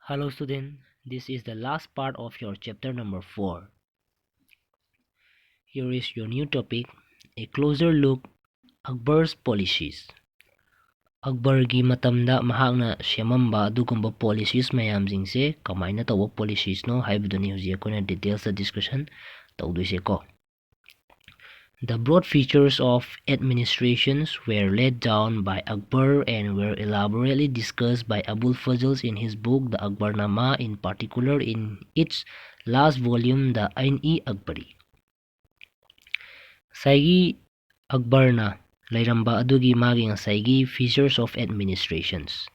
Hello student, this is the last part of your chapter number 4. Here is your new topic, a closer look, Akbar's policies. Akbargi matamda mahakna siyamamba adugumba policies mayamjingse kamaina tawba policies no haibuduni huji akona details the discussion tawduise ko. The broad features of administrations were laid down by Akbar and were elaborately discussed by Abul Fazl in his book The Akbarnama, in particular in its last volume The Ain-e-Akbari. Saigi Akbarna lairamba adugi magi saigi features of administrations.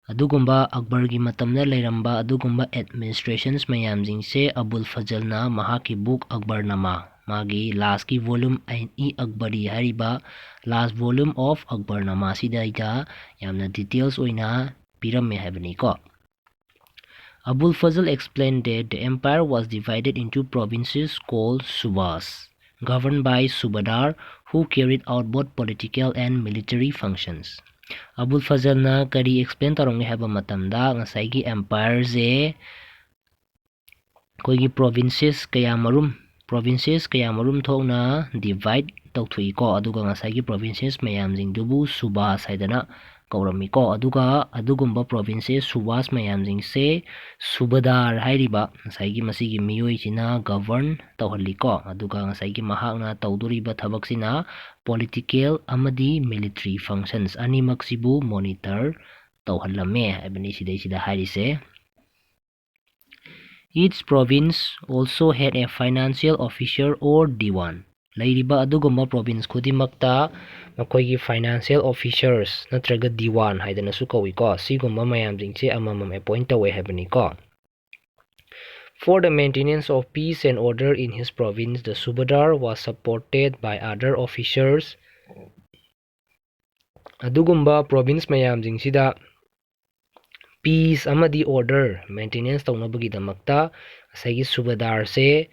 Adugumba Akbargi matamna lairamba adugumba administrations mayamjingse Abul Fazl na mahaki book Akbarnama magi last ki volume Ain-e-Akbari hariba last volume of Akbarnama sidaida yamna details oina piramme haibani ko. Abul Fazl explained that the empire was divided into provinces called subas, governed by subadar who carried out both political and military functions. Abul Fazl na kari explain tarong haba matamda ngasaigi empire ze koigi provinces kaya marum thokna divide tawthui ko aduga ngasaigi provinces mayam jingdubu subas haidana kaurami ko aduga adugumba provinces subas mayam jingse subadar hairiba ngasaigi masigi miyoi china govern tawhalli ko aduga ngasaigi mahakna tawduriba thabak sina political amadi military functions animaksibu monitor tawhallame haibani sida hairise. Each province also had a financial officer or diwan. Lairiba adugumba province kudimakta makoigi financial officers natraga diwan haidana su kawi ko sigumba mayam jingche amamam appoint tawe haibani ko. For the maintenance of peace and order in his province, the subadar was supported by other officers. Adugumba province mayam jingsida peace amadi order maintenance tawnabagidamakta asagi subadar se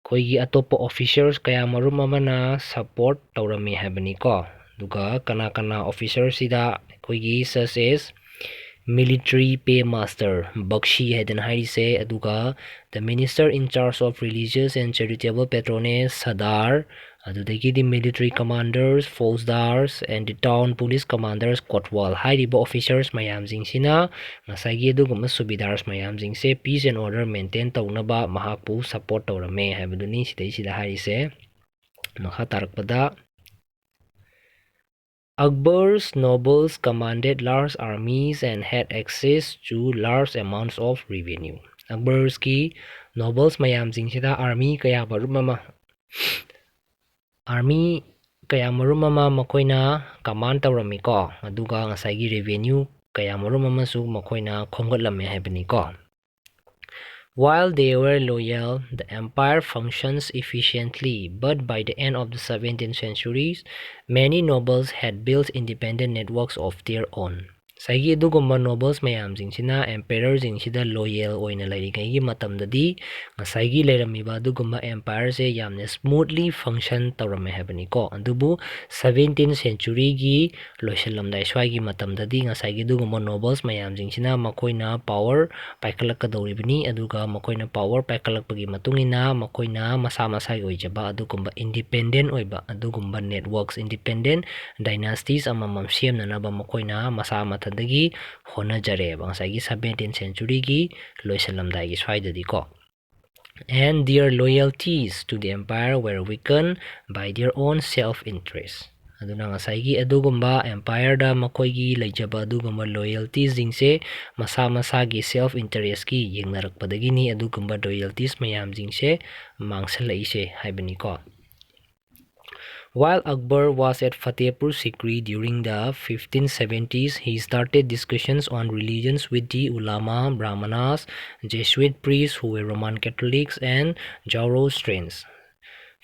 koigi atopa officers kaya marum amana support tawrami haibani ko. Duga kana officers sida koigi such as military paymaster bakshi haiden hairise aduga the minister in charge of religious and charitable patronage sadar adudagi the military commanders fauzdars and the town police commanders kotwal hairiba officers mayam jingsina ngasagi aduguma subidars mayam jingse peace and order maintain tawnaba mahakpu support tawrame haibaduni sida hairise. Makha tarakpada Akbar's nobles commanded large armies and had access to large amounts of revenue. Akbar's ki nobles mayam jingsida army kaya marumama makoina command tawrami ko aduga ngasaigi revenue kaya marumama su makoina khongatlame haibani ko. While they were loyal, the empire functions efficiently, but by the end of the 17th century, many nobles had built independent networks of their own. Saigi adugumba nobles mayam jingsina emperor jingsida loyal oina lairigaygi matamdadi ngasaigi lairamiba adugumba empire se yamne smoothly function tawrame haibani ko. Adubu 17th century gi loisalamdai swagi matamdadi ngasaigi adugumba nobles mayam jingsina makoina power paikalakadoribani aduga makoina power paikalakpagi matungina makoina masa masagi oijaba adugumba independent oiba adugumba networks independent dynasties amamam semnanaba makoina masa matadagi honajare bangsaigi 17th century gi loisalamdai gi swaidadi ko. And their loyalties to the empire were weakened by their own self-interest. Aduna ngasaigi adugumba empire da makoigi laijaba adugumba loyalties jingse masa gi self-interest ki yengnarakpadagini adugumba loyalties mayam jingse mangsalaise haibani ko. While Akbar was at Fatehpur Sikri during the 1570s, he started discussions on religions with the ulama, brahmanas, Jesuit priests who were Roman Catholics and Zoroastrians.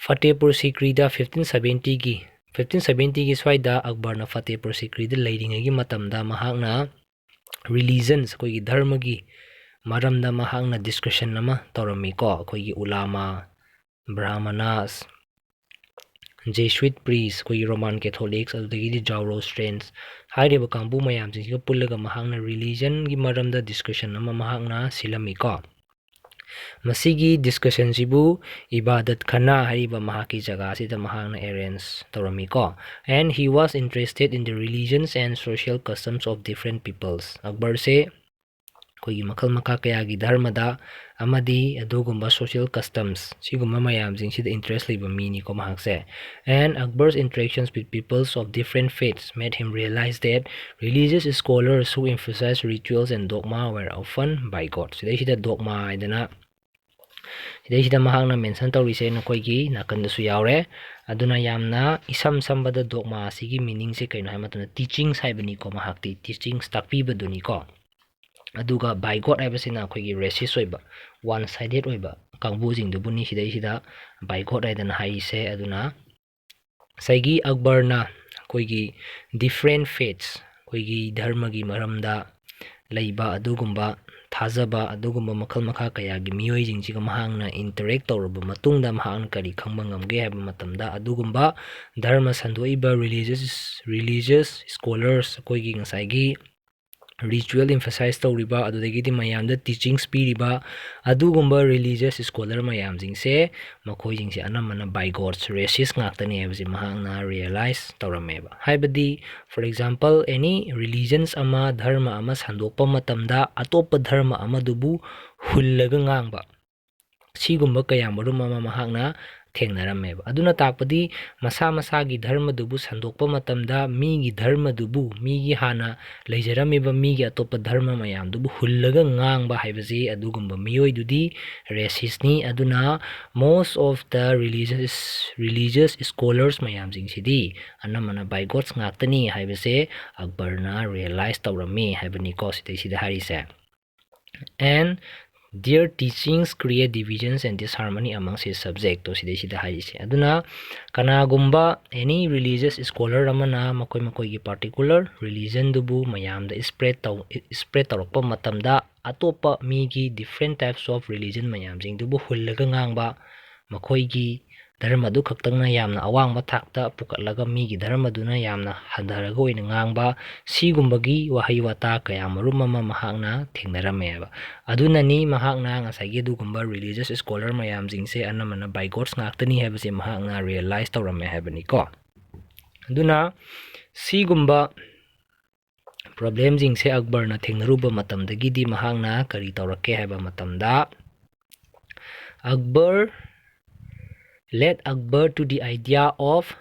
Fatehpur Sikri da 1570 gi swaida Akbar na Fatehpur Sikri da leiringagi matamda mahakna religions koigi dharma gi maramda mahakna discussion nama tawrami ko koigi ulama, brahmanas, Jesuit priest ꯑꯩꯈꯣꯏꯒꯤ Roman Catholics ꯑꯗꯨꯗꯒꯤꯗꯤ Zoroastrians ꯍꯥꯏꯔꯤꯕ ꯀꯥꯡꯕꯨ ꯃꯌꯥꯝꯁꯤꯡꯁꯤꯒ ꯄꯨꯜꯂꯒ ꯃꯍꯥꯛꯅ ꯔꯤꯂꯤꯖꯟꯒꯤ ꯃꯔꯝꯗ discussion ꯑꯃ ꯃꯍꯥꯛꯅ ꯁꯤꯜꯂꯝꯃꯤꯀꯣ ꯃꯁꯤꯒꯤ ꯗꯤꯁꯀꯁꯟꯁꯤꯕꯨ ꯏꯕꯥꯗꯠ ꯈꯥꯅꯥ ꯍꯥꯏꯔꯤꯕ ꯃꯍꯥꯛꯀꯤ ꯖꯒꯥꯁꯤꯗ ꯃꯍꯥꯛꯅ arrange ꯇꯧꯔꯝꯃꯤꯀꯣ and he was interested in the religions and social customs of different peoples ꯑꯛꯕꯔꯁꯦ ꯑꯩꯈꯣꯏꯒꯤ ꯃꯈꯜ ꯃꯈꯥ ꯀꯌꯥꯒꯤ ꯙꯔꯃꯗ ꯑꯃꯗꯤ ꯑꯗꯨꯒꯨꯝꯕ social customs ꯁꯤꯒꯨꯝꯕ ꯃꯌꯥꯝꯁꯤꯡꯁꯤꯗ ꯏꯟꯇꯔꯦꯁ ꯂꯩꯕ ꯃꯤꯅꯤꯀꯣ ꯃꯍꯥꯛꯁꯦ and Akbar's interactions with peoples of different faiths made him realize that religious scholars who emphasize rituals and dogma were often by God ꯁꯤꯗꯩꯁꯤꯗ dogma ꯍꯥꯏꯗꯅ ꯁꯤꯗꯩꯁꯤꯗ ꯃꯍꯥꯛꯅ ꯃꯦꯟꯁꯟ ꯇꯧꯔꯤꯁꯦ ꯅꯈꯣꯏꯒꯤ ꯅꯥꯀꯟꯗꯁꯨ ꯌꯥꯎꯔꯦ ꯑꯗꯨꯅ ꯌꯥꯝꯅ ꯏꯁꯝ ꯁꯝꯕꯗ dogma ꯑꯁꯤꯒꯤ ꯃꯤꯅꯤꯡꯁꯦ ꯀꯩꯅꯣ ꯍꯥꯏꯕ ꯃꯇꯝꯗ ꯇꯤꯆꯤꯡꯁ ꯍꯥꯏꯕꯅꯤꯀꯣ ꯃꯍꯥꯛꯇꯤ ꯇꯤꯆꯤꯡꯁ ꯇꯥꯛꯄꯤꯕꯗꯨꯅꯤꯀꯣ ꯑꯗꯨꯒ by God ꯍꯥꯏꯕꯁꯤꯅ ꯑꯩꯈꯣꯏꯒꯤ ꯔꯦꯁꯤꯁ ꯑꯣꯏꯕ ꯋꯥꯟ ꯁꯥꯏꯗꯦꯠ ꯑꯣꯏꯕ ꯀꯥꯡꯕꯨꯁꯤꯡꯗꯨꯕꯨꯅꯤ ꯁꯤꯗꯩꯁꯤꯗ by God ꯍꯥꯏꯗꯅ ꯍꯥꯏꯔꯤꯁꯦ ꯑꯗꯨꯅ ꯉꯁꯥꯏꯒꯤ ꯑꯛꯕꯔꯅ ꯑꯩꯈꯣꯏꯒꯤ ꯗꯤꯐ꯭ꯔꯦꯟ ꯐꯦꯠꯁ ꯑꯩꯈꯣꯏꯒꯤ ꯙꯔꯃꯒꯤ ꯃꯔꯝꯗ ꯂꯩꯕ ꯑꯗꯨꯒꯨꯝꯕ ꯊꯥꯖꯕ ꯑꯗꯨꯒꯨꯝꯕ ꯃꯈꯜ ꯃꯈꯥ ꯀꯌꯥꯒꯤ ꯃꯤꯑꯣꯏꯁꯤꯡꯁꯤꯒ ꯃꯍꯥꯛꯅ ꯏꯟꯇꯔꯦꯛ ꯇꯧꯔꯕ ꯃꯇꯨꯡꯗ ꯃꯍꯥꯛꯅ ꯀꯔꯤ ꯈꯪꯕ ꯉꯝꯒꯦ ꯍꯥꯏꯕ ꯃꯇꯝꯗ ꯑꯗꯨꯒꯨꯝꯕ ꯙꯔꯃ ꯁꯟꯗꯣꯛꯏꯕ ꯔꯤꯂꯤꯖꯤꯌꯁ ꯁ꯭ꯀꯣꯂꯔꯁ ꯑꯩꯈꯣꯏꯒꯤ ꯉꯁꯥꯏꯒꯤ ꯔꯤꯆꯨꯋꯦꯜ ꯏꯝꯐꯁꯥꯏꯁ ꯇꯧꯔꯤꯕ ꯑꯗꯨꯗꯒꯤꯗꯤ ꯃꯌꯥꯝꯗ ꯇꯤꯆꯤꯡꯁ ꯄꯤꯔꯤꯕ ꯑꯗꯨꯒꯨꯝꯕ ꯔꯤꯂꯤꯖꯤꯌꯁ ꯁ꯭ꯀꯣꯂꯔ ꯃꯌꯥꯝꯁꯤꯡꯁꯦ ꯃꯈꯣꯏꯁꯤꯡꯁꯦ ꯑꯅꯝꯕꯅ by God's ꯔꯦꯁꯤꯁ ꯉꯥꯛꯇꯅꯤ ꯍꯥꯏꯕꯁꯤ ꯃꯍꯥꯛꯅ ꯔꯤꯌꯦꯂꯥꯏꯁ ꯇꯧꯔꯝꯃꯦꯕ ꯍꯥꯏꯕꯗꯤ ꯐꯣꯔ ꯑꯦꯛꯖꯥꯝꯄꯜ ꯑꯦꯅꯤ ꯔꯤꯂꯤꯖꯟꯁ ꯑꯃ ꯙꯔꯃ ꯑꯃ ꯁꯟꯗꯣꯛꯄ ꯃꯇꯝꯗ ꯑꯇꯣꯞꯄ ꯙꯔꯃ ꯑꯃꯗꯨꯕꯨ ꯍꯨꯜꯂꯒ ꯉꯥꯡꯕ ꯁꯤꯒꯨꯝꯕ ꯀꯌꯥꯃꯔꯨꯝ ꯑꯃ ꯃꯍꯥꯛꯅ ꯊꯦꯡꯅꯔꯝꯃꯦꯕ ꯑꯗꯨꯅ ꯇꯥꯛꯄꯗꯤ ꯃꯁꯥ ꯃꯁꯥꯒꯤ ꯙꯔꯃꯗꯨꯕꯨ ꯁꯟꯗꯣꯛꯄ ꯃꯇꯝꯗ ꯃꯤꯒꯤ ꯙꯔꯃꯗꯨꯕꯨ ꯃꯤꯒꯤ ꯍꯥꯟꯅ ꯂꯩꯖꯔꯝꯃꯤꯕ ꯃꯤꯒꯤ ꯑꯇꯣꯞꯄ ꯙꯔꯃ ꯃꯌꯥꯝꯗꯨꯕꯨ ꯍꯨꯜꯂꯒ ꯉꯥꯡꯕ ꯍꯥꯏꯕꯁꯤ ꯑꯗꯨꯒꯨꯝꯕ ꯃꯤꯑꯣꯏꯗꯨꯗꯤ ꯔꯦꯁꯤꯁꯅꯤ ꯑꯗꯨꯅ most of the religious scholars ꯃꯌꯥꯝꯁꯤꯡꯁꯤꯗꯤ ꯑꯅꯝꯕꯅ by Gods ꯉꯥꯛꯇꯅꯤ ꯍꯥꯏꯕꯁꯦ ꯑꯛꯕꯔꯅ ꯔꯤꯌꯦꯂꯥꯏꯁ ꯇꯧꯔꯝꯃꯤ ꯍꯥꯏꯕꯅꯤꯀꯣ ꯁꯤꯗꯩꯁꯤꯗ ꯍꯥꯏꯔꯤꯁꯦ and their teachings create divisions and disharmony amongst his subject to ꯁꯤꯗꯩꯁꯤꯗ ꯍꯥꯏꯔꯤꯁꯦ ꯑꯗꯨꯅ ꯀꯅꯥꯒꯨꯝꯕ any religious scholar ꯑꯃꯅ ꯃꯈꯣꯏꯒꯤ particular religionꯗꯨꯕꯨ ꯃꯌꯥꯝꯗ spread ꯇꯧꯔꯛꯄ ꯃꯇꯝꯗ ꯑꯇꯣꯞꯄ ꯃꯤꯒꯤ different types of religion ꯃꯌꯥꯝꯁꯤꯡꯗꯨꯕꯨ ꯍꯨꯜꯂꯒ ꯉꯥꯡꯕ ꯃꯈꯣꯏꯒꯤ ꯙꯔꯃꯗꯨ ꯈꯛꯇꯪꯅ ꯌꯥꯝꯅ ꯑꯋꯥꯡꯕ ꯊꯥꯛꯇ ꯄꯨꯈꯠꯂꯒ ꯃꯤꯒꯤ ꯙꯔꯃꯗꯨꯅ ꯌꯥꯝꯅ ꯍꯟꯊꯔꯒ ꯑꯣꯏꯅ ꯉꯥꯡꯕ ꯁꯤꯒꯨꯝꯕꯒꯤ ꯋꯥꯍꯩ ꯋꯥꯇꯥ ꯀꯌꯥꯃꯔꯨꯝ ꯑꯃ ꯃꯍꯥꯛꯅ ꯊꯦꯡꯅꯔꯝꯃꯦꯕ ꯑꯗꯨꯅꯅꯤ ꯃꯍꯥꯛꯅ ꯉꯁꯥꯏꯒꯤ ꯑꯗꯨꯒꯨꯝꯕ ꯔꯤꯂꯤꯖꯤꯌꯁ ꯁ꯭ꯀꯣꯂꯔ ꯃꯌꯥꯝꯁꯤꯡꯁꯦ ꯑꯅꯝꯕꯅ by Gods ꯉꯥꯛꯇꯅꯤ ꯍꯥꯏꯕꯁꯦ ꯃꯍꯥꯛꯅ ꯔꯤꯌꯦꯂꯥꯏꯁ ꯇꯧꯔꯝꯃꯦ ꯍꯥꯏꯕꯅꯤꯀꯣ ꯑꯗꯨꯅ ꯁꯤꯒꯨꯝꯕ ꯄ꯭ꯔꯣꯕ꯭ꯂꯦꯝꯁꯤꯡꯁꯦ ꯑꯛꯕꯔꯅ ꯊꯦꯡꯅꯔꯨꯕ ꯃꯇꯝꯗꯒꯤꯗꯤ ꯃꯍꯥꯛꯅ ꯀꯔꯤ ꯇꯧꯔꯛꯀꯦ ꯍꯥꯏꯕ ꯃꯇꯝꯗ led Akbar to the idea of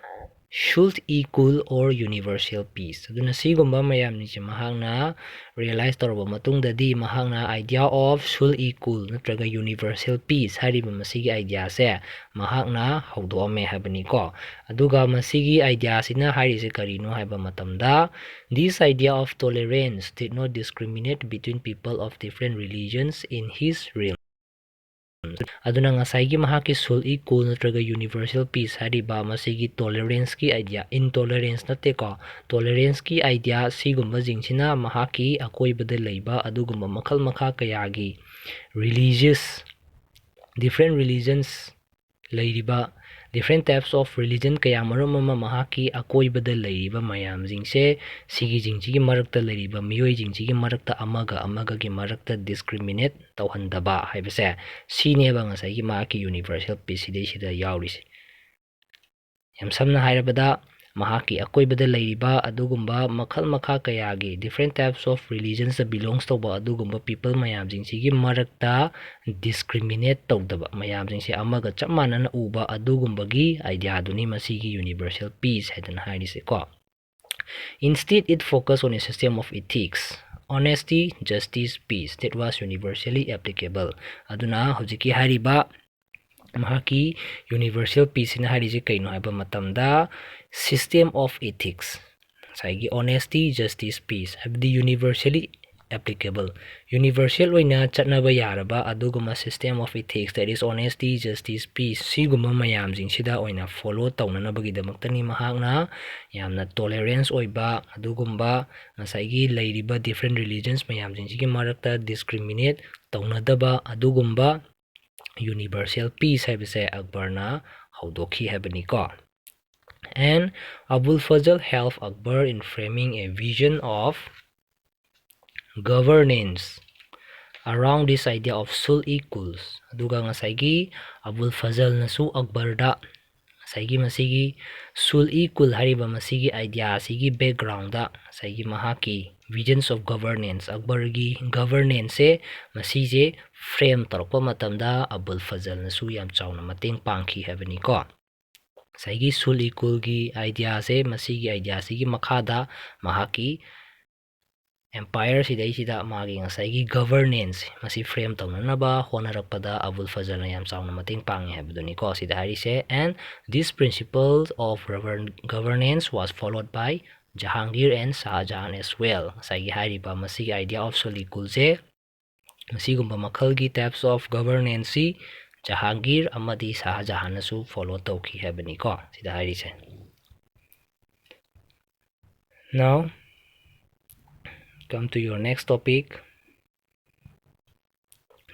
sulh-e-kul or universal peace ꯑꯗꯨꯅ ꯁꯤꯒꯨꯝꯕ ꯃꯌꯥꯝꯁꯦ ꯃꯍꯥꯛꯅ ꯔꯤꯌꯦꯂꯥꯏꯁ ꯇꯧꯔꯕ ꯃꯇꯨꯡꯗꯗꯤ ꯃꯍꯥꯛꯅ idea of sulh-e-kul ꯅꯠꯇ꯭ꯔꯒ universal peace ꯍꯥꯏꯔꯤꯕ ꯃꯁꯤꯒꯤ ꯑꯥꯏꯗꯤꯌꯥꯁꯦ ꯃꯍꯥꯛꯅ ꯍꯧꯗꯣꯛꯑꯝꯃꯦ ꯍꯥꯏꯕꯅꯤꯀꯣ ꯑꯗꯨꯒ ꯃꯁꯤꯒꯤ ꯑꯥꯏꯗꯤꯌꯥꯁꯤꯅ ꯍꯥꯏꯔꯤꯁꯦ ꯀꯔꯤꯅꯣ ꯍꯥꯏꯕ ꯃꯇꯝꯗ this idea of tolerance did not discriminate between people of different religions in his realm ꯑꯗꯨꯅ ꯉꯁꯥꯏꯒꯤ ꯃꯍꯥꯛꯀꯤ sulh-e-kul ꯅꯠꯇ꯭ꯔꯒ universal peace ꯍꯥꯏꯔꯤꯕ ꯃꯁꯤꯒꯤ ꯇꯣꯂꯔꯦꯟꯁꯀꯤ ꯑꯥꯏꯗꯤꯌꯥ ꯏꯟꯇꯣꯂꯔꯦꯟꯁ ꯅꯠꯇꯦꯀꯣ ꯇꯣꯂꯔꯦꯟꯁꯀꯤ ꯑꯥꯏꯗꯤꯌꯥ ꯁꯤꯒꯨꯝꯕꯁꯤꯡꯁꯤꯅ ꯃꯍꯥꯛꯀꯤ ꯑꯀꯣꯏꯕꯗ ꯂꯩꯕ ꯑꯗꯨꯒꯨꯝꯕ ꯃꯈꯜ ꯃꯈꯥ ꯀꯌꯥꯒꯤ different religions ꯂꯩꯔꯤꯕ different types of religion ꯀꯌꯥꯃꯔꯨꯝ ꯑꯃ ꯃꯍꯥꯛꯀꯤ ꯑꯀꯣꯏꯕꯗ ꯂꯩꯔꯤꯕ ꯃꯌꯥꯝꯁꯤꯡꯁꯦ ꯁꯤꯒꯤꯁꯤꯡꯁꯤꯒꯤ ꯃꯔꯛꯇ ꯂꯩꯔꯤꯕ ꯃꯤꯑꯣꯏꯁꯤꯡꯁꯤꯒꯤ ꯃꯔꯛꯇ ꯑꯃꯒꯒꯤ ꯃꯔꯛꯇ ꯗꯤꯁꯀ꯭ꯔꯤꯃꯤꯅꯦꯠ ꯇꯧꯍꯟꯗꯕ ꯍꯥꯏꯕꯁꯦ ꯁꯤꯅꯦꯕ ꯉꯁꯥꯏꯒꯤ ꯃꯍꯥꯛꯀꯤ ꯌꯨꯅꯤꯚꯔꯁꯦꯜ ꯄꯤꯁ ꯁꯤꯗꯩꯁꯤꯗ ꯌꯥꯎꯔꯤꯁꯦ ꯌꯥꯝ ꯁꯝꯅ ꯍꯥꯏꯔꯕꯗ ꯃꯍꯥꯛꯀꯤ ꯑꯀꯣꯏꯕꯗ ꯂꯩꯔꯤꯕ ꯑꯗꯨꯒꯨꯝꯕ ꯃꯈꯜ ꯃꯈꯥ ꯀꯌꯥꯒꯤ different types of religionsꯗ belongs ꯇꯧꯕ ꯑꯗꯨꯒꯨꯝꯕ people ꯃꯌꯥꯝꯁꯤꯡꯁꯤꯒꯤ ꯃꯔꯛꯇ discriminate ꯇꯧꯗꯕ ꯃꯌꯥꯝꯁꯤꯡꯁꯦ ꯑꯃꯒ ꯆꯞ ꯃꯥꯟꯅꯅ ꯎꯕ ꯑꯗꯨꯒꯨꯝꯕꯒꯤ ꯑꯥꯏꯗꯤꯌꯥꯗꯨꯅꯤ ꯃꯁꯤꯒꯤ universal peace ꯍꯥꯏꯗꯅ ꯍꯥꯏꯔꯤꯁꯦ ꯀꯣ instead it focused on a system of ethics honesty justice peace that was universally applicable ꯑꯗꯨꯅ ꯍꯧꯖꯤꯛꯀꯤ ꯍꯥꯏꯔꯤꯕ ꯃꯍꯥꯛꯀꯤ universal peace ꯁꯤꯅ ꯍꯥꯏꯔꯤꯁꯦ ꯀꯩꯅꯣ ꯍꯥꯏꯕ ꯃꯇꯝꯗ system of ethics ꯉꯁꯥꯏꯒꯤ honesty justice peace ꯍꯥꯏꯕꯗꯤ universally applicable universal ꯑꯣꯏꯅ ꯆꯠꯅꯕ ꯌꯥꯔꯕ ꯑꯗꯨꯒꯨꯝꯕ system of ethics that is honesty justice peace ꯁꯤꯒꯨꯝꯕ ꯃꯌꯥꯝꯁꯤꯡꯁꯤꯗ ꯑꯣꯏꯅ ꯐꯣꯂꯣ ꯇꯧꯅꯅꯕꯒꯤꯗꯃꯛꯇꯅꯤ ꯃꯍꯥꯛꯅ ꯌꯥꯝꯅ tolerance ꯑꯣꯏꯕ ꯑꯗꯨꯒꯨꯝꯕ ꯉꯁꯥꯏꯒꯤ ꯂꯩꯔꯤꯕ different religions ꯃꯌꯥꯝꯁꯤꯡꯁꯤꯒꯤ ꯃꯔꯛꯇ discriminate ꯇꯧꯅꯗꯕ ꯑꯗꯨꯒꯨꯝꯕ universal peace ꯍꯥꯏꯕꯁꯦ ꯑꯛꯕꯔꯅ ꯍꯧꯗꯣꯛꯈꯤ ꯍꯥꯏꯕꯅꯤꯀꯣ And Abul Fazl helped Akbar in framing a vision of governance around this idea of sul equals. Aduga ngasaygi Abul Fazl nasu Akbarda saigi masigi sul equal hariba masigi idea asigi background da saigi mahaki visions of governance Akbargi governance se masije frame torpa matamda Abul Fazl nasu yam chawna mateng pangki habani ko saigi sul equal gi idea se masigi idea sigi makhada mahaki empire sida magi ngasaygi governance masi frame tawna honarakpada Abul Fazl na yam chawna mating pangi habduni ko sida hari se. And this principle of governance was followed by Jahangir and Shah Jahan as well. Ngasaygi hari ba masi idea of solikul se masi gumba makhalgi types of governance si Jahangir amadi Shah Jahan nasu follow tawki habani ko sida hari se. Now come to your next topic,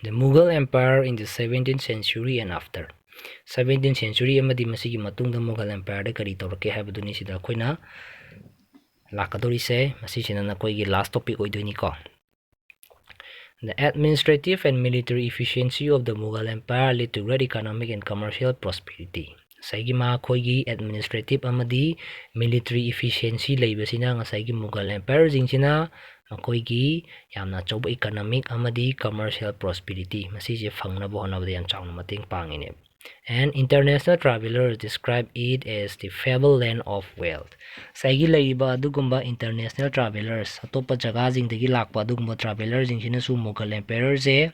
the Mughal Empire in the 17th century and after. 17th century amadi masigi matungda Mughal Empire da kari tawrake habaduni sida koina lakadori se masisina na koigi last topic oidoni ko. The administrative and military efficiency of the Mughal Empire led to great economic and commercial prosperity. Saigi ma koigi administrative amadi military efficiency leibasina ngasaygi Mughal Empire jingsina makoigi yamna choba economic amadi commercial prosperity masije fangnaba honabada yam chawna mating pangine. And international travelers describe it as the fable land of wealth. Saigi leiba adugumba international travelers atopa jaga jingdagi lakpa adugumba travelers jingsina su Mughal Empire je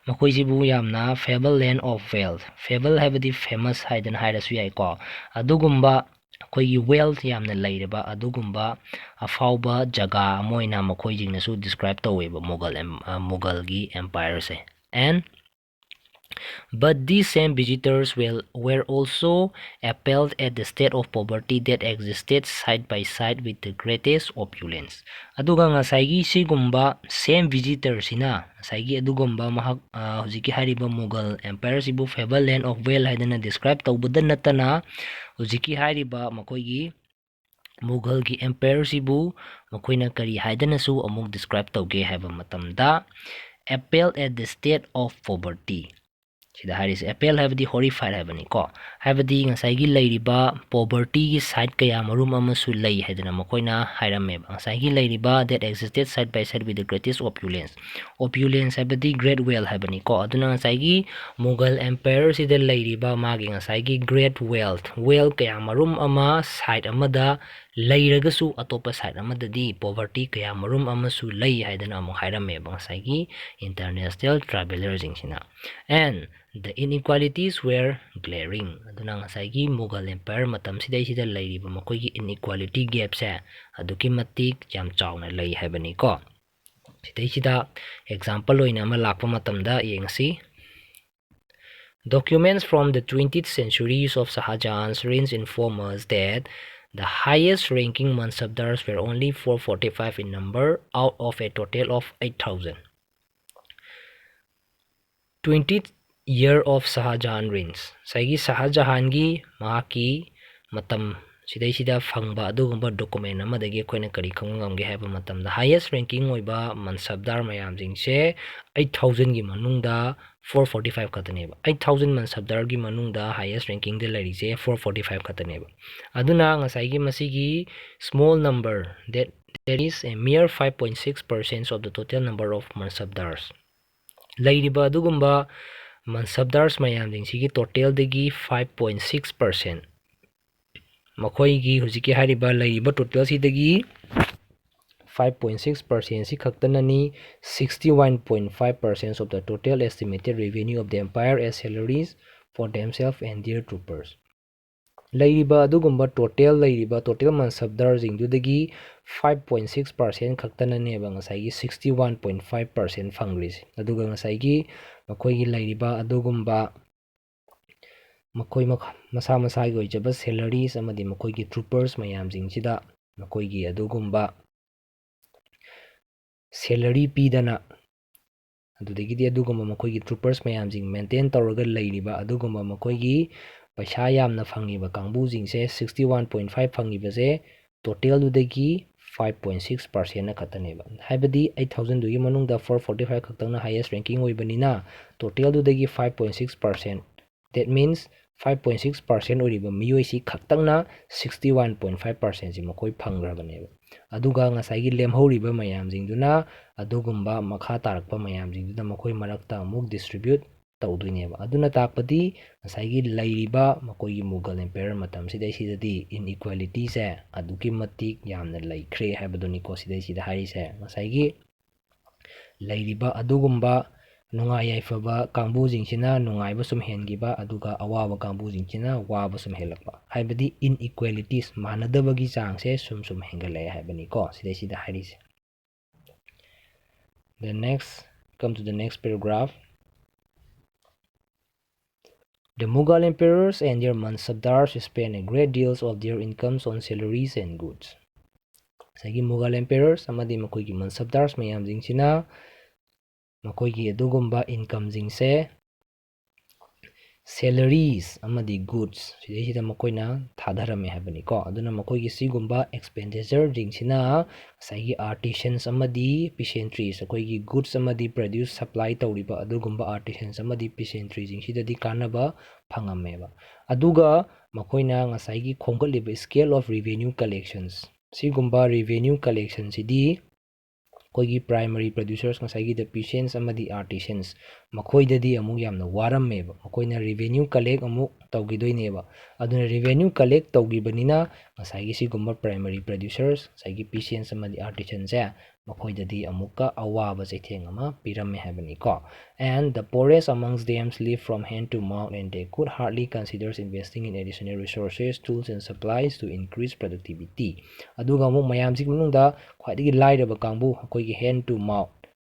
makoijibu yamna fable land of wealth. Fable habadi famous haidana hairasu yai ko adugumba akoigi wealth yamna leireba adugumba afauba jaga moina makoijingnasu describe taweba Mughal gi empire se. And but these same visitors were also appalled at the state of poverty that existed side by side with the greatest opulence. Aduga ngasaygi sigumba same visitors sina ngasaygi adugumba mahak hujiki hariba Mughal Empire sibu fable land of wealth haidana describe tawbada natana hujiki hariba makoigi Mughal gi empire sibu makoina kari haidana su amuk describe tawge haiba matamda appalled at the state of poverty. Sida hari se appel habadi horrified habani ko habadi ngasaygi leiriba poverty gi side kaya marum amasu lei haidana makoina hairame ngasaygi leiriba that existed side by side with the greatest opulence. Opulence habadi great wealth habani ko aduna ngasaygi Mughal Empire sida leiriba magi ngasaygi great wealth kaya marum ama side amada leiragasu atopa side amadadi poverty kaya marum amasu lei haidana amuk hairame ngasaygi international travelers jingsina. And the inequalities were glaring. Aduna ngasaygi Mughal Empire matam sidai sida leiriba makoigi inequality gap se aduki matik yam chawna lei habani ko. Sidai sida example oina ama lakpa matamda yengsi documents from the 20th centuries of Shah Jahan's reign inform us that the highest ranking mansabdars were only 445 in number out of a total of 8,000. 20th year of Shah Jahan reigns. Saigi Shah Jahan gi mahaki matam sidai sida fangba adugumba document amadagi akoina kari khangamge haiba matam the highest ranking oiba mansabdar mayam jingse 8,000 gi manungda 445 kataneba 8,000 mansabdar gi manungda highest ranking de larise 445 kataneba aduna ngasai gi masigi small number that there is a mere 5.6% of the total number of mansabdars lairiba adugumba mansabdars mayam jingsigi total degi 5.6% makoigi hujiki hariba lairiba total sidagi 5.6% si khaktanani 61.5% of the total estimated revenue of the empire as salaries for themselves and their troopers. Lairiba adugumba total mansabdar jingdudagi 5.6% khaktanani ba ngasai 61.5% fangris aduga ngasai gi makoigi lairiba adugumba makoi masa gi oijaba salaries amadi makoigi troopers mayam jingsida makoigi adugumba salary pidana adudagidi adugumba makoigi troopers mayam jing maintain tawraga lairiba adugumba makoigi ꯄꯩꯁꯥ ꯌꯥꯝꯅ ꯐꯪꯉꯤꯕ ꯀꯥꯡꯕꯨꯁꯤꯡꯁꯦ 61.5 ꯐꯪꯉꯤꯕꯁꯦ ꯇꯣꯇꯦꯜꯗꯨꯗꯒꯤ 5.6%ꯅ ꯈꯛꯇꯅꯦꯕ, ꯍꯥꯏꯕꯗꯤ 8,000ꯗꯨꯒꯤ ꯃꯅꯨꯡꯗ 445 ꯈꯛꯇꯪꯅ ꯍꯥꯏꯌꯦꯁ ranking ꯑꯣꯏꯕꯅꯤꯅ ꯇꯣꯇꯦꯜꯗꯨꯗꯒꯤ 5.6%, that means 5.6% ꯑꯣꯏꯔꯤꯕ ꯃꯤꯑꯣꯏꯁꯤ ꯈꯛꯇꯪꯅ 61.5%ꯁꯤ ꯃꯈꯣꯏ ꯐꯪꯈ꯭ꯔꯕꯅꯦꯕ, ꯑꯗꯨꯒ ꯉꯁꯥꯏꯒꯤ ꯂꯦꯝꯍꯧꯔꯤꯕ ꯃꯌꯥꯝꯁꯤꯡꯗꯨꯅ ꯑꯗꯨꯒꯨꯝꯕ ꯃꯈꯥ ꯇꯥꯔꯛꯄ ꯃꯌꯥꯝꯁꯤꯡꯗꯨꯗ ꯃꯈꯣꯏ ꯃꯔꯛꯇ ꯑꯃꯨꯛ ꯗꯤꯁꯇ꯭ꯔꯤꯕ꯭ꯌꯨꯠ ꯇꯧꯗꯣꯏꯅꯦꯕ, ꯑꯗꯨꯅ ꯇꯥꯛꯄꯗꯤ ꯉꯁꯥꯏꯒꯤ ꯂꯩꯔꯤꯕ ꯃꯈꯣꯏꯒꯤ ꯃꯨꯒꯜ ꯑꯦꯝꯄꯥꯌꯔ ꯃꯇꯝꯁꯤꯗꯩꯁꯤꯗꯗꯤ ꯏꯟꯏꯀ꯭ꯋꯦꯂꯤꯇꯤꯁꯦ ꯑꯗꯨꯛꯀꯤ ꯃꯇꯤꯛ ꯌꯥꯝꯅ ꯂꯩꯈ꯭ꯔꯦ ꯍꯥꯏꯕꯗꯨꯅꯤꯀꯣ ꯁꯤꯗꯩꯁꯤꯗ ꯍꯥꯏꯔꯤꯁꯦ, ꯉꯁꯥꯏꯒꯤ ꯂꯩꯔꯤꯕ ꯑꯗꯨꯒꯨꯝꯕ ꯅꯨꯡꯉꯥꯏ ꯌꯥꯏꯐꯕ ꯀꯥꯡꯕꯨꯁꯤꯡꯁꯤꯅ ꯅꯨꯡꯉꯥꯏꯕ ꯁꯨꯝ ꯍꯦꯟꯈꯤꯕ, ꯑꯗꯨꯒ ꯑꯋꯥꯕ ꯀꯥꯡꯕꯨꯁꯤꯡꯁꯤꯅ ꯋꯥꯕ ꯁꯨꯝ ꯍꯦꯜꯂꯛꯄ, ꯍꯥꯏꯕꯗꯤ ꯏꯟꯏꯀ꯭ꯋꯦꯂꯤꯇꯤꯁ ꯃꯥꯟꯅꯗꯕꯒꯤ ꯆꯥꯡꯁꯦ ꯁꯨꯝ ꯍꯦꯟꯒꯠꯂꯛꯑꯦ ꯍꯥꯏꯕꯅꯤꯀꯣ ꯁꯤꯗꯩꯁꯤꯗ ꯍꯥꯏꯔꯤꯁꯦ. The next, come to the next paragraph. The Mughal emperors and their mansabdars spent a great deal of their incomes on salaries and goods. ꯉꯁꯥꯏꯒꯤ Mughal emperors ꯑꯃꯗꯤ ꯃꯈꯣꯏꯒꯤ mansabdars ꯃꯌꯥꯝꯁꯤꯡꯁꯤꯅ ꯃꯈꯣꯏꯒꯤ ꯑꯗꯨꯒꯨꯝꯕ ꯏꯟꯀꯝꯁꯤꯡꯁꯦ ꯁꯦꯂꯔꯤꯁ ꯑꯃꯗꯤ ꯒꯨꯗꯁ ꯁꯤꯗꯩꯁꯤꯗ ꯃꯈꯣꯏꯅ ꯊꯥꯗꯔꯝꯃꯦ ꯍꯥꯏꯕꯅꯤꯀꯣ, ꯑꯗꯨꯅ ꯃꯈꯣꯏꯒꯤ ꯁꯤꯒꯨꯝꯕ ꯑꯦꯛꯁꯄꯦꯟꯗꯤꯆꯔꯁꯤꯡꯁꯤꯅ ꯉꯁꯥꯏꯒꯤ ꯑꯥꯔꯇꯤꯁꯟꯁ ꯑꯃꯗꯤ ꯄꯤꯁꯦꯟꯇ꯭ꯔꯤꯁ, ꯑꯩꯈꯣꯏꯒꯤ ꯒꯨꯗꯁ ꯑꯃꯗꯤ ꯄ꯭ꯔꯗ꯭ꯌꯨꯁ ꯁꯄ꯭ꯂꯥꯏ ꯇꯧꯔꯤꯕ ꯑꯗꯨꯒꯨꯝꯕ ꯑꯥꯔꯇꯤꯁꯟꯁ ꯑꯃꯗꯤ ꯄꯤꯁꯦꯟꯇ꯭ꯔꯤꯁꯤꯡꯁꯤꯗꯗꯤ ꯀꯥꯟꯅꯕ ꯐꯪꯉꯝꯃꯦꯕ, ꯑꯗꯨꯒ ꯃꯈꯣꯏꯅ ꯉꯁꯥꯏꯒꯤ ꯈꯣꯝꯒꯠꯂꯤꯕ ꯁ꯭ꯀꯦꯜ ꯑꯣꯐ ꯔꯤꯚꯦꯅ꯭ꯌꯨ ꯀꯂꯦꯛꯁꯟꯁ, ꯁꯤꯒꯨꯝꯕ ꯔꯤꯚꯦꯅ꯭ꯌꯨ ꯀꯂꯦꯛꯁꯟꯁꯤꯗꯤ ꯑꯩꯈꯣꯏꯒꯤ ꯄ꯭ꯔꯥꯏꯃꯔꯤ ꯄ꯭ꯔꯗ꯭ꯌꯨꯁꯔꯁ ꯉꯁꯥꯏꯒꯤ ꯗ ꯄꯤꯁꯦꯟꯁ ꯑꯃꯗꯤ ꯑꯥꯔꯇꯤꯁꯟꯁ ꯃꯈꯣꯏꯗꯗꯤ ꯑꯃꯨꯛ ꯌꯥꯝꯅ ꯋꯥꯔꯝꯃꯦꯕ, ꯃꯈꯣꯏꯅ ꯔꯤꯚꯦꯅ꯭ꯌꯨ ꯀꯂꯦꯛ ꯑꯃꯨꯛ ꯇꯧꯈꯤꯗꯣꯏꯅꯦꯕ, ꯑꯗꯨꯅ ꯔꯤꯚꯦꯅ꯭ꯌꯨ ꯀꯂꯦꯛ ꯇꯧꯈꯤꯕꯅꯤꯅ ꯉꯁꯥꯏꯒꯤ ꯁꯤꯒꯨꯝꯕ ꯄ꯭ꯔꯥꯏꯃꯔꯤ ꯄ꯭ꯔꯗ꯭ꯌꯨꯁꯔꯁ ꯉꯁꯥꯏꯒꯤ ꯄꯤꯁꯦꯟꯁ ꯑꯃꯗꯤ ꯑꯥꯔꯇꯤꯁꯟꯁꯦ ꯃꯈꯣꯏꯗꯗꯤ ꯑꯃꯨꯛꯀ ꯑꯋꯥꯕ ꯆꯩꯊꯦꯡ ꯑꯃ ꯄꯤꯔꯝꯃꯦ ꯍꯥꯏꯕꯅꯤꯀꯣ. And the poorest amongst them lived from hand to mouth and they could hardly consider investing in additional resources, tools and supplies to increase productivity. ꯑꯗꯨꯒ ꯑꯃꯨꯛ ꯃꯌꯥꯝꯁꯤꯒꯤ ꯃꯅꯨꯡꯗ ꯈ꯭ꯋꯥꯏꯗꯒꯤ ꯂꯥꯏꯔꯕ ꯀꯥꯡꯕꯨ ꯑꯩꯈꯣꯏꯒꯤ hand to mouth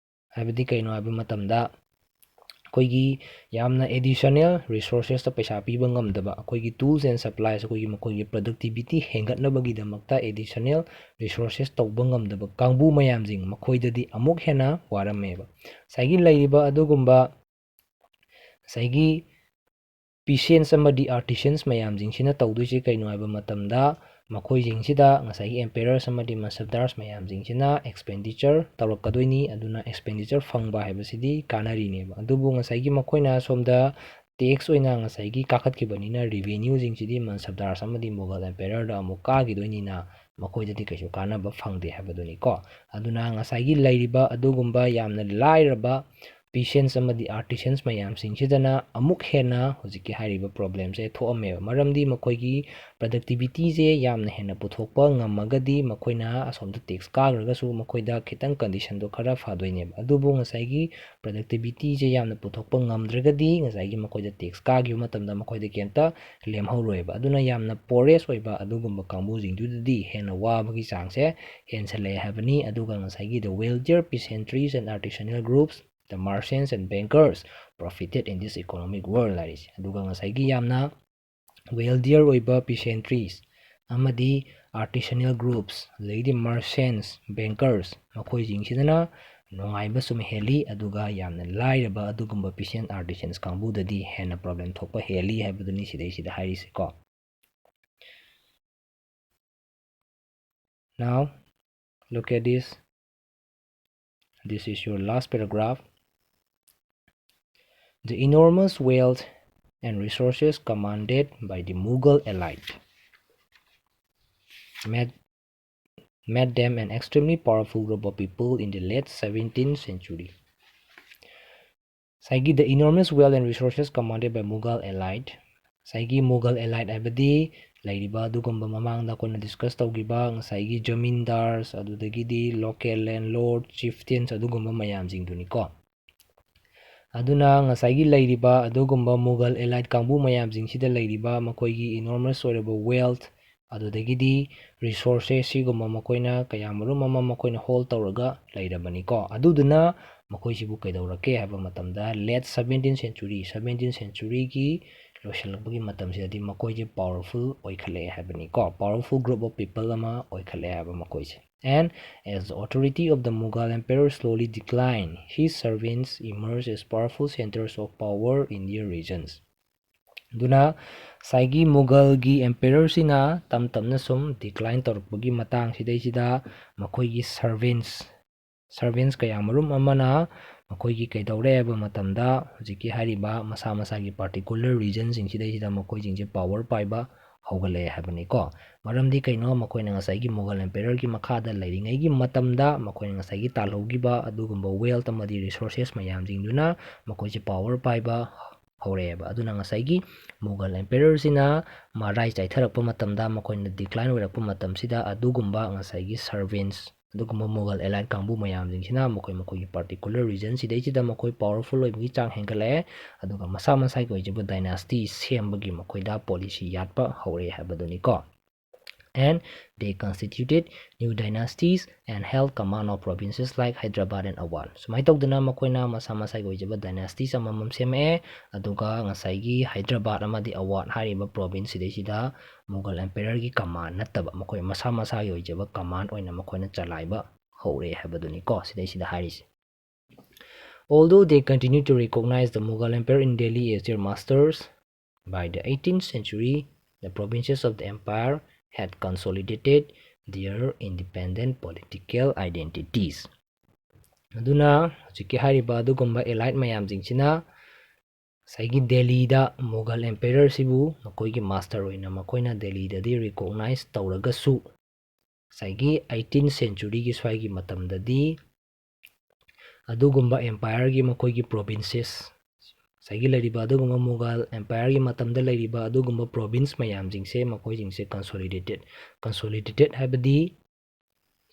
ꯍꯥꯏꯕꯗꯤ ꯀꯩꯅꯣ ꯍꯥꯏꯕ ꯃꯇꯝꯗ ꯑꯩꯈꯣꯏꯒꯤ ꯌꯥꯝꯅ ꯑꯦꯗꯤꯁꯅꯦꯜ ꯔꯤꯁꯣꯔꯁꯦꯁꯇ ꯄꯩꯁꯥ ꯄꯤꯕ ꯉꯝꯗꯕ, ꯑꯩꯈꯣꯏꯒꯤ ꯇꯨꯜꯁ ꯑꯦꯟ ꯁꯄ꯭ꯂꯥꯏꯁ ꯃꯈꯣꯏꯒꯤ ꯄ꯭ꯔꯗꯛꯇꯤꯕꯤꯇꯤ ꯍꯦꯟꯒꯠꯅꯕꯒꯤꯗꯃꯛꯇ ꯑꯦꯗꯤꯁꯅꯦꯜ ꯔꯤꯁꯣꯔꯁꯦꯁ ꯇꯧꯕ ꯉꯝꯗꯕ ꯀꯥꯡꯕꯨ ꯃꯌꯥꯝꯁꯤꯡ ꯃꯈꯣꯏꯗꯗꯤ ꯑꯃꯨꯛ ꯍꯦꯟꯅ ꯋꯥꯔꯝꯃꯦꯕ. ꯉꯁꯥꯏꯒꯤ ꯂꯩꯔꯤꯕ ꯑꯗꯨꯒꯨꯝꯕ ꯉꯁꯥꯏꯒꯤ ꯄꯤꯁꯦꯟꯁ ꯑꯃꯗꯤ ꯑꯥꯔꯇꯤꯁꯟꯁ ꯃꯌꯥꯝꯁꯤꯡꯁꯤꯅ ꯇꯧꯗꯣꯏꯁꯦ ꯀꯩꯅꯣ ꯍꯥꯏꯕ ꯃꯇꯝꯗ ꯃꯈꯣꯏꯁꯤꯡꯁꯤꯗ ꯉꯁꯥꯏꯒꯤ ꯑꯦꯝꯄꯦꯔꯔꯁ ꯑꯃꯗꯤ ꯃꯟꯁꯕꯗꯥꯔꯁ ꯃꯌꯥꯝꯁꯤꯡꯁꯤꯅ ꯑꯦꯛꯁꯄꯦꯟꯗꯤꯆꯔ ꯇꯧꯔꯛꯀꯗꯣꯏꯅꯤ, ꯑꯗꯨꯅ ꯑꯦꯛꯁꯄꯦꯟꯗꯤꯆꯔ ꯐꯪꯕ ꯍꯥꯏꯕꯁꯤꯗꯤ ꯀꯥꯟꯅꯔꯤꯅꯦꯕ, ꯑꯗꯨꯕꯨ ꯉꯁꯥꯏꯒꯤ ꯃꯈꯣꯏꯅ ꯁꯣꯝꯗ ꯇꯦꯛꯁ ꯑꯣꯏꯅ ꯉꯁꯥꯏꯒꯤ ꯀꯥꯈꯠꯈꯤꯕꯅꯤꯅ ꯔꯤꯚꯦꯅ꯭ꯌꯨꯁꯤꯡꯁꯤꯗꯤ ꯃꯟꯁꯕꯗꯥꯔꯁ ꯑꯃꯗꯤ ꯃꯨꯒꯜ ꯑꯦꯝꯄꯦꯔꯔꯗ ꯑꯃꯨꯛ ꯀꯥꯈꯤꯗꯣꯏꯅꯤꯅ ꯃꯈꯣꯏꯗꯗꯤ ꯀꯩꯁꯨ ꯀꯥꯟꯅꯕ ꯐꯪꯗꯦ ꯍꯥꯏꯕꯗꯨꯅꯤꯀꯣ. ꯑꯗꯨꯅ ꯉꯁꯥꯏꯒꯤ ꯂꯩꯔꯤꯕ ꯑꯗꯨꯒꯨꯝꯕ ꯌꯥꯝꯅ ꯂꯥꯏꯔꯕ ꯄꯤꯁꯦꯟꯁ ꯑꯃꯗꯤ ꯑꯥꯔꯇꯤꯁꯟꯁ ꯃꯌꯥꯝꯁꯤꯡꯁꯤꯗꯅ ꯑꯃꯨꯛ ꯍꯦꯟꯅ ꯍꯧꯖꯤꯛꯀꯤ ꯍꯥꯏꯔꯤꯕ ꯄ꯭ꯔꯣꯕ꯭ꯂꯦꯝꯁꯦ ꯊꯣꯛꯑꯝꯃꯦꯕ, ꯃꯔꯝꯗꯤ ꯃꯈꯣꯏꯒꯤ ꯄ꯭ꯔꯗꯛꯇꯤꯕꯤꯇꯤꯁꯦ ꯌꯥꯝꯅ ꯍꯦꯟꯅ ꯄꯨꯊꯣꯛꯄ ꯉꯝꯃꯒꯗꯤ ꯃꯈꯣꯏꯅ ꯑꯁꯣꯝꯗ ꯇꯦꯛꯁ ꯀꯥꯈ꯭ꯔꯒꯁꯨ ꯃꯈꯣꯏꯗ ꯈꯤꯇꯪ ꯀꯟꯗꯤꯁꯟꯗꯣ ꯈꯔ ꯐꯗꯣꯏꯅꯦꯕ, ꯑꯗꯨꯕꯨ ꯉꯁꯥꯏꯒꯤ ꯄ꯭ꯔꯗꯛꯇꯤꯕꯤꯇꯤꯁꯦ ꯌꯥꯝꯅ ꯄꯨꯊꯣꯛꯄ ꯉꯝꯗ꯭ꯔꯒꯗꯤ ꯉꯁꯥꯏꯒꯤ ꯃꯈꯣꯏꯗ ꯇꯦꯛꯁ ꯀꯥꯈꯤꯕ ꯃꯇꯝꯗ ꯃꯈꯣꯏꯗ ꯀꯩꯝꯇ ꯂꯦꯝꯍꯧꯔꯣꯏꯕ, ꯑꯗꯨꯅ ꯌꯥꯝꯅ ꯄꯣꯔꯦꯁ ꯑꯣꯏꯕ ꯑꯗꯨꯒꯨꯝꯕ ꯀꯥꯡꯕꯨꯁꯤꯡꯗꯨꯗꯗꯤ ꯍꯦꯟꯅ ꯋꯥꯕꯒꯤ ꯆꯥꯡꯁꯦ ꯍꯦꯟꯁꯜꯂꯛꯑꯦ ꯍꯥꯏꯕꯅꯤ. ꯑꯗꯨꯒ ꯉꯁꯥꯏꯒꯤ the wealthier peasantries and artisanal groups, the merchants and bankers profited in this economic world ꯍꯥꯏꯔꯤꯁꯦ. ꯑꯗꯨꯒ ꯉꯁꯥꯏꯒꯤ ꯌꯥꯝꯅ ꯋꯦꯜꯗꯤꯌꯔ ꯑꯣꯏꯕ ꯄꯤꯁꯦꯟꯇ꯭ꯔꯤꯁ ꯑꯃꯗꯤ ꯑꯥꯔꯇꯤꯁꯅꯦꯜ ꯒ꯭ꯔꯨꯞꯁ ꯑꯗꯒꯤꯗꯤ ꯃꯔꯆꯦꯟꯁ, ꯕꯦꯡꯀꯔꯁ ꯃꯈꯣꯏꯁꯤꯡꯁꯤꯗꯅ ꯅꯨꯡꯉꯥꯏꯕ ꯁꯨꯝ ꯍꯦꯜꯂꯤ, ꯑꯗꯨꯒ ꯌꯥꯝꯅ ꯂꯥꯏꯔꯕ ꯑꯗꯨꯒꯨꯝꯕ ꯄꯤꯁꯦꯟ ꯑꯥꯔꯇꯤꯁꯟꯁ ꯀꯥꯡꯕꯨꯗꯗꯤ ꯍꯦꯟꯅ ꯄ꯭ꯔꯣꯕ꯭ꯂꯦꯝ ꯊꯣꯛꯄ ꯍꯦꯜꯂꯤ ꯍꯥꯏꯕꯗꯨꯅꯤ ꯁꯤꯗꯩꯁꯤꯗ ꯍꯥꯏꯔꯤꯁꯦꯀꯣ. Now look at this. This is your last paragraph. The enormous wealth and resources commanded by the Mughal elite made them an extremely powerful group of people in the late 17th century. Saigi the enormous wealth and resources commanded by Mughal elite. Saigi Mughal elite habadi lairiba adugumba mamangda kona discuss tawgiba saigi jamindars adudagidi local landlord chieftains adugumba mayamsingduni ko. ꯑꯗꯨꯅ ꯉꯁꯥꯏꯒꯤ ꯂꯩꯔꯤꯕ ꯑꯗꯨꯒꯨꯝꯕ ꯃꯨꯒꯜ ꯑꯦꯂꯥꯏꯠ ꯀꯥꯡꯕꯨ ꯃꯌꯥꯝꯁꯤꯡꯁꯤꯗ ꯂꯩꯔꯤꯕ ꯃꯈꯣꯏꯒꯤ ꯏꯅꯣꯔꯃꯁ ꯑꯣꯏꯔꯕ wealth ꯑꯗꯨꯗꯒꯤꯗꯤ resources ꯁꯤꯒꯨꯝꯕ ꯃꯈꯣꯏꯅ ꯀꯌꯥꯃꯔꯨꯝ ꯑꯃ ꯃꯈꯣꯏꯅ ꯍꯣꯜ ꯇꯧꯔꯒ ꯂꯩꯔꯕꯅꯤꯀꯣ. ꯑꯗꯨꯗꯨꯅ ꯃꯈꯣꯏꯁꯤꯕꯨ ꯀꯩꯗꯧꯔꯛꯀꯦ ꯍꯥꯏꯕ ꯃꯇꯝꯗ ꯂꯦꯠ 17th centuryꯒꯤ ꯂꯣꯏꯁꯤꯜꯂꯛꯄꯒꯤ ꯃꯇꯝꯁꯤꯗꯗꯤ ꯃꯈꯣꯏꯁꯦ ꯄꯥꯋꯔꯐꯨꯜ ꯑꯣꯏꯈꯠꯂꯛꯑꯦ ꯍꯥꯏꯕꯅꯤꯀꯣ, ꯄꯥꯋꯔꯐꯨꯜ ꯒ꯭ꯔꯨꯞ ꯑꯣꯐ ꯄꯤꯄꯜ ꯑꯃ ꯑꯣꯏꯈꯠꯂꯛꯑꯦ ꯍꯥꯏꯕ ꯃꯈꯣꯏꯁꯦ. And as the authority of the Mughal Empire slowly declined, his servants emerged as powerful centers of power in their regions. ꯑꯗꯨꯅ ꯉꯁꯥꯏꯒꯤ ꯃꯨꯒꯜꯒꯤ ꯑꯦꯝꯄꯦꯔꯔꯁꯤꯅ ꯇꯝ ꯇꯝꯅ ꯁꯨꯝ ꯗꯤꯀ꯭ꯂꯥꯏꯟ ꯇꯧꯔꯛꯄꯒꯤ ꯃꯇꯥꯡ ꯁꯤꯗꯩꯁꯤꯗ ꯃꯈꯣꯏꯒꯤ ꯁꯔꯚꯦꯟꯁ ꯀꯌꯥ ꯃꯔꯨꯝ ꯑꯃꯅ ꯃꯈꯣꯏꯒꯤ ꯀꯩꯗꯧꯔꯦ ꯍꯥꯏꯕ ꯃꯇꯝꯗ ꯍꯧꯖꯤꯛꯀꯤ ꯍꯥꯏꯔꯤꯕ ꯃꯁꯥ ꯃꯁꯥꯒꯤ ꯄꯥꯔꯇꯤꯀꯨꯂꯔ ꯔꯤꯖꯟꯁꯤꯡꯁꯤꯗꯩꯁꯤꯗ ꯃꯈꯣꯏꯁꯤꯡꯁꯦ ꯄꯥꯋꯔ ꯄꯥꯏꯕ ꯍꯧꯒꯠꯂꯛꯑꯦ ꯍꯥꯏꯕꯅꯤꯀꯣ. ꯃꯔꯝꯗꯤ ꯀꯩꯅꯣ, ꯃꯈꯣꯏꯅ ꯉꯁꯥꯏꯒꯤ ꯃꯨꯒꯜ ꯑꯦꯝꯄꯦꯔꯔꯒꯤ ꯃꯈꯥꯗ ꯂꯩꯔꯤꯉꯩꯒꯤ ꯃꯇꯝꯗ ꯃꯈꯣꯏꯅ ꯉꯁꯥꯏꯒꯤ ꯇꯥꯜꯍꯧꯈꯤꯕ ꯑꯗꯨꯒꯨꯝꯕ ꯋꯦꯜꯊ ꯑꯃꯗꯤ ꯔꯤꯁꯣꯔꯁꯦꯁ ꯃꯌꯥꯝꯁꯤꯡꯗꯨꯅ ꯃꯈꯣꯏꯁꯦ ꯄꯥꯋꯔ ꯄꯥꯏꯕ ꯍꯧꯔꯛꯑꯦꯕ. ꯑꯗꯨꯅ ꯉꯁꯥꯏꯒꯤ ꯃꯨꯒꯜ ꯑꯦꯝꯄꯦꯔꯔꯁꯤꯅ ꯃꯔꯥꯏ ꯆꯥꯏꯊꯔꯛꯄ ꯃꯇꯝꯗ, ꯃꯈꯣꯏꯅ ꯗꯤꯀ꯭ꯂꯥꯏꯟ ꯑꯣꯏꯔꯛꯄ ꯃꯇꯝꯁꯤꯗ ꯑꯗꯨꯒꯨꯝꯕ ꯉꯁꯥꯏꯒꯤ ꯁꯔꯚꯦꯟꯁ, ꯑꯗꯨꯒꯨꯝꯕ ꯃꯨꯒꯜ ꯑꯦꯂꯥꯏꯠ ꯀꯥꯡꯕꯨ ꯃꯌꯥꯝꯁꯤꯡꯁꯤꯅ ꯃꯈꯣꯏꯒꯤ ꯄꯥꯔꯇꯤꯀꯨꯂꯔ ꯔꯤꯖꯟ ꯁꯤꯗꯩꯁꯤꯗ ꯃꯈꯣꯏ ꯄꯥꯋꯔꯐꯨꯜ ꯑꯣꯏꯕꯒꯤ ꯆꯥꯡ ꯍꯦꯟꯒꯠꯂꯛꯑꯦ, ꯑꯗꯨꯒ ꯃꯁꯥ ꯃꯁꯥꯒꯤ ꯑꯣꯏꯖꯕ ꯗꯥꯏꯅꯥꯁꯇꯤ ꯁꯦꯝꯕꯒꯤ ꯃꯈꯣꯏꯗ ꯄꯣꯂꯤꯁꯤ ꯌꯥꯠꯄ ꯍꯧꯔꯛꯑꯦ ꯍꯥꯏꯕꯗꯨꯅꯤꯀꯣ. And they constituted new dynasties and held command of provinces like Hyderabad and Awadh. Sumai tawduna makoina masa masai oijaba dynasties amamam seme, aduga ngasai Hyderabad amadi Awadh hariba province sidaisida Mughal Empire gi command nattaba makoi masa masai oijaba command oina makoina chalaiba hore habaduniko sidaisida harise. Although they continued to recognize the Mughal Empire in Delhi as their masters, by the 18th century, the provinces of the empire had consolidated their independent political identities. Aduna hujiki hariba adugumba elite mayamsingchina saigi Delhi da Mughal Emperor sibu makoigi master oina makoina Delhi da di recognize tawragasu saigi 18th century gi swaigi matamdadi adugumba empire gi makoigi provinces saigi lariba adugumba Mughal Empire gi matamda lariba adugumba province mayamsingse makoijingse consolidated habadi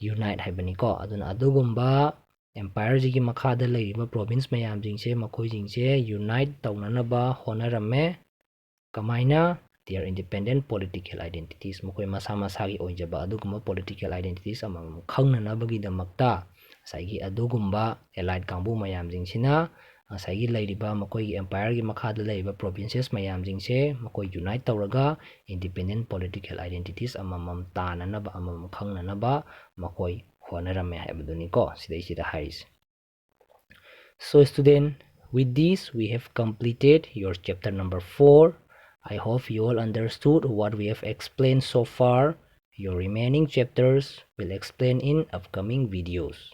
unite habaniko. Aduna adugumba empire jigi makhada lariba province mayamsingse makoijingse unite tawnanaba honarame kamaina their independent political identities, makoi masa masagi oijaba adugumba political identities amang khangnanabagi damakta saigi adugumba elite kangbu mayamsingsina saigi lairiba makoi empire gi makhada lariba provinces mayamsingse makoi unite tawraga independent political identities amamam tananaba amamam khangnanaba makoi honarame habaduniko sidaisida haris. So student, with this we have completed your chapter number 4. I hope you all understood what we have explained so far. Your remaining chapters will explain in upcoming videos.